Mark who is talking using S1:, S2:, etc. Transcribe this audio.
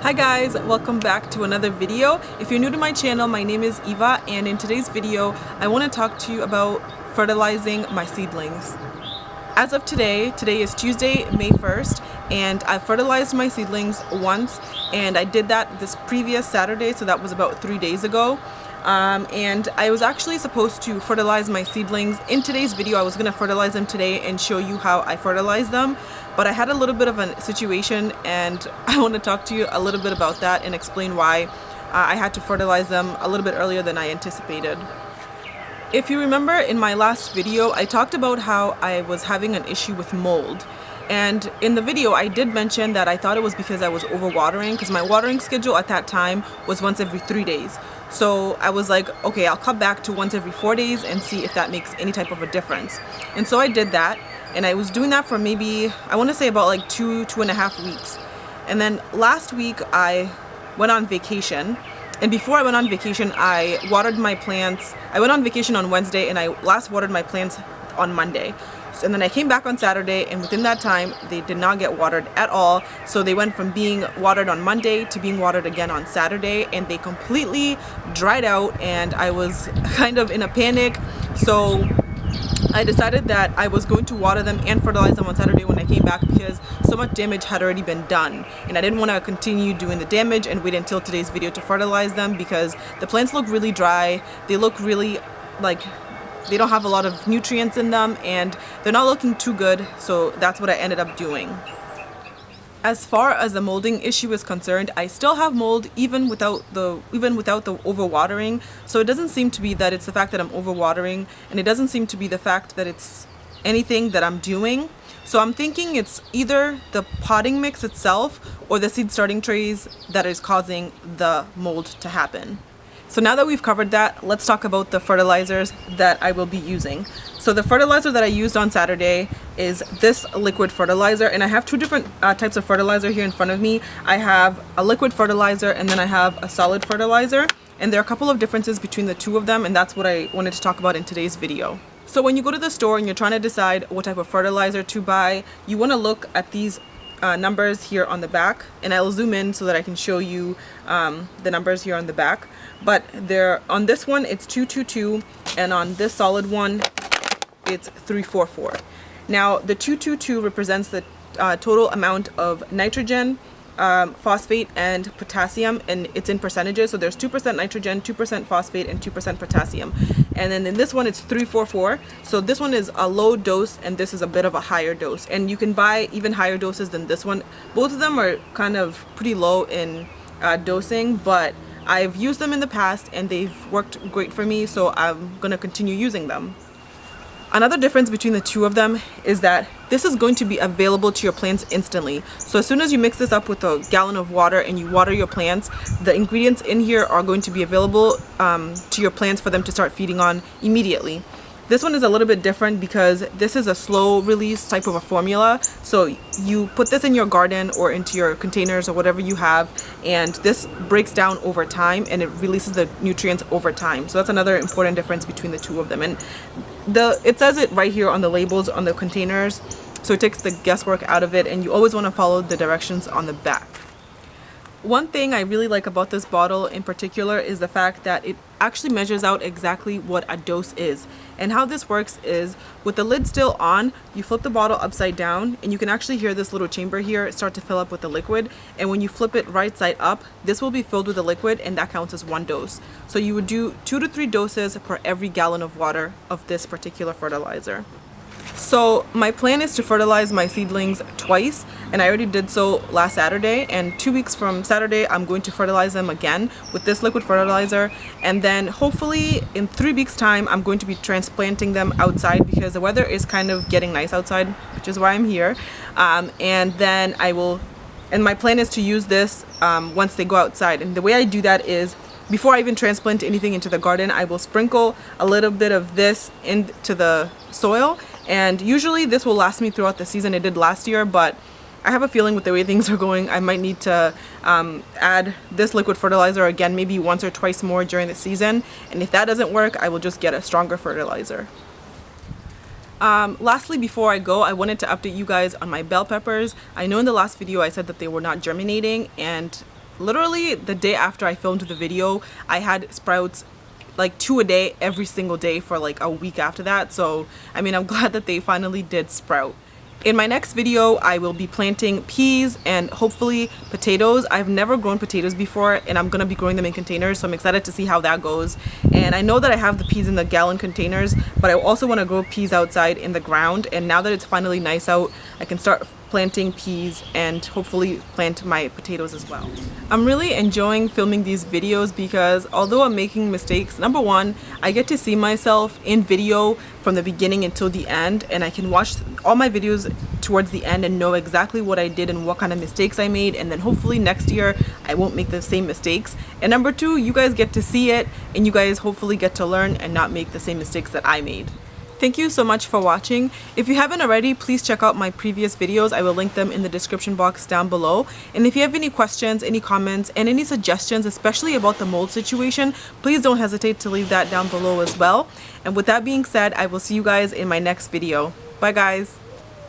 S1: Hi guys, welcome back to another video. If you're new to my channel, my name is Eva, and in today's video I want to talk to you about fertilizing my seedlings. As of today is Tuesday, May 1st, and I fertilized my seedlings once, and I did that this previous Saturday, so that was about 3 days ago. And I was actually supposed to fertilize my seedlings. In today's video I was going to fertilize them today and show you how I fertilize them, but I had a little bit of a situation and I want to talk to you a little bit about that and explain why I had to fertilize them a little bit earlier than I anticipated. If you remember in my last video, I talked about how I was having an issue with mold. And in the video I did mention that I thought it was because I was overwatering, because my watering schedule at that time was once every 3 days. So I was like, okay, I'll cut back to once every 4 days and see if that makes any type of a difference. And so I did that, and I was doing that for maybe, I want to say about like 2.5 weeks. And then last week I went on vacation. And before I went on vacation, I watered my plants. I went on vacation on Wednesday and I last watered my plants on Monday. And then I came back on Saturday, and within that time they did not get watered at all. So they went from being watered on Monday to being watered again on Saturday, and they completely dried out, and I was kind of in a panic. So I decided that I was going to water them and fertilize them on Saturday when I came back, because so much damage had already been done and I didn't want to continue doing the damage and wait until today's video to fertilize them, because the plants look really dry. They look really like they don't have a lot of nutrients in them and they're not looking too good, so that's what I ended up doing. As far as the molding issue is concerned, I still have mold even without the overwatering. So it doesn't seem to be that it's the fact that I'm overwatering, and it doesn't seem to be the fact that it's anything that I'm doing. So I'm thinking it's either the potting mix itself or the seed starting trays that is causing the mold to happen. So now that we've covered that, let's talk about the fertilizers that I will be using. So the fertilizer that I used on Saturday is this liquid fertilizer, and I have two different types of fertilizer here in front of me. I have a liquid fertilizer and then I have a solid fertilizer, and there are a couple of differences between the two of them, and that's what I wanted to talk about in today's video. So when you go to the store and you're trying to decide what type of fertilizer to buy, you want to look at these numbers here on the back, and I'll zoom in so that I can show you the numbers here on the back. But they're on this one it's 222, and on this solid one it's 344. Now the 222 represents the total amount of nitrogen, phosphate and potassium, and it's in percentages. So there's 2% nitrogen, 2% phosphate, and 2% potassium. And then in this one it's 344. So this one is a low dose and this is a bit of a higher dose, and you can buy even higher doses than this one. Both of them are kind of pretty low in dosing, but I've used them in the past and they've worked great for me, so I'm gonna continue using them. Another difference between the two of them is that this is going to be available to your plants instantly. So as soon as you mix this up with a gallon of water and you water your plants, the ingredients in here are going to be available to your plants for them to start feeding on immediately. This one is a little bit different because this is a slow release type of a formula. So you put this in your garden or into your containers or whatever you have, and this breaks down over time and it releases the nutrients over time. So that's another important difference between the two of them. And it says it right here on the labels on the containers, so it takes the guesswork out of it, and you always want to follow the directions on the back. One thing I really like about this bottle in particular is the fact that it actually measures out exactly what a dose is. And how this works is, with the lid still on, you flip the bottle upside down and you can actually hear this little chamber here start to fill up with the liquid. And when you flip it right side up, this will be filled with the liquid, and that counts as 1 dose. So you would do 2 to 3 doses per every gallon of water of this particular fertilizer. So my plan is to fertilize my seedlings twice, and I already did so last Saturday, and 2 weeks from Saturday I'm going to fertilize them again with this liquid fertilizer, and then hopefully in 3 weeks time I'm going to be transplanting them outside because the weather is kind of getting nice outside, which is why I'm here. And then my plan is to use this once they go outside, and the way I do that is, before I even transplant anything into the garden, I will sprinkle a little bit of this into the soil, and usually this will last me throughout the season. It did last year, but I have a feeling with the way things are going, I might need to add this liquid fertilizer again, maybe once or twice more during the season, and if that doesn't work, I will just get a stronger fertilizer. Lastly, before I go, I wanted to update you guys on my bell peppers. I know in the last video I said that they were not germinating, and literally the day after I filmed the video, I had sprouts like 2 a day every single day for like a week after that. So I mean, I'm glad that they finally did sprout. In my next video, I will be planting peas and hopefully potatoes. I've never grown potatoes before, and I'm gonna be growing them in containers, so I'm excited to see how that goes. And I know that I have the peas in the gallon containers, but I also want to grow peas outside in the ground. And now that it's finally nice out, I can start planting peas and hopefully plant my potatoes as well. I'm really enjoying filming these videos because although I'm making mistakes, number one, I get to see myself in video from the beginning until the end, and I can watch all my videos towards the end and know exactly what I did and what kind of mistakes I made, and then hopefully next year I won't make the same mistakes. And number two, you guys get to see it and you guys hopefully get to learn and not make the same mistakes that I made. Thank you so much for watching. If you haven't already, please check out my previous videos. I will link them in the description box down below. And if you have any questions, any comments, and any suggestions, especially about the mold situation, please don't hesitate to leave that down below as well. And with that being said, I will see you guys in my next video. Bye guys.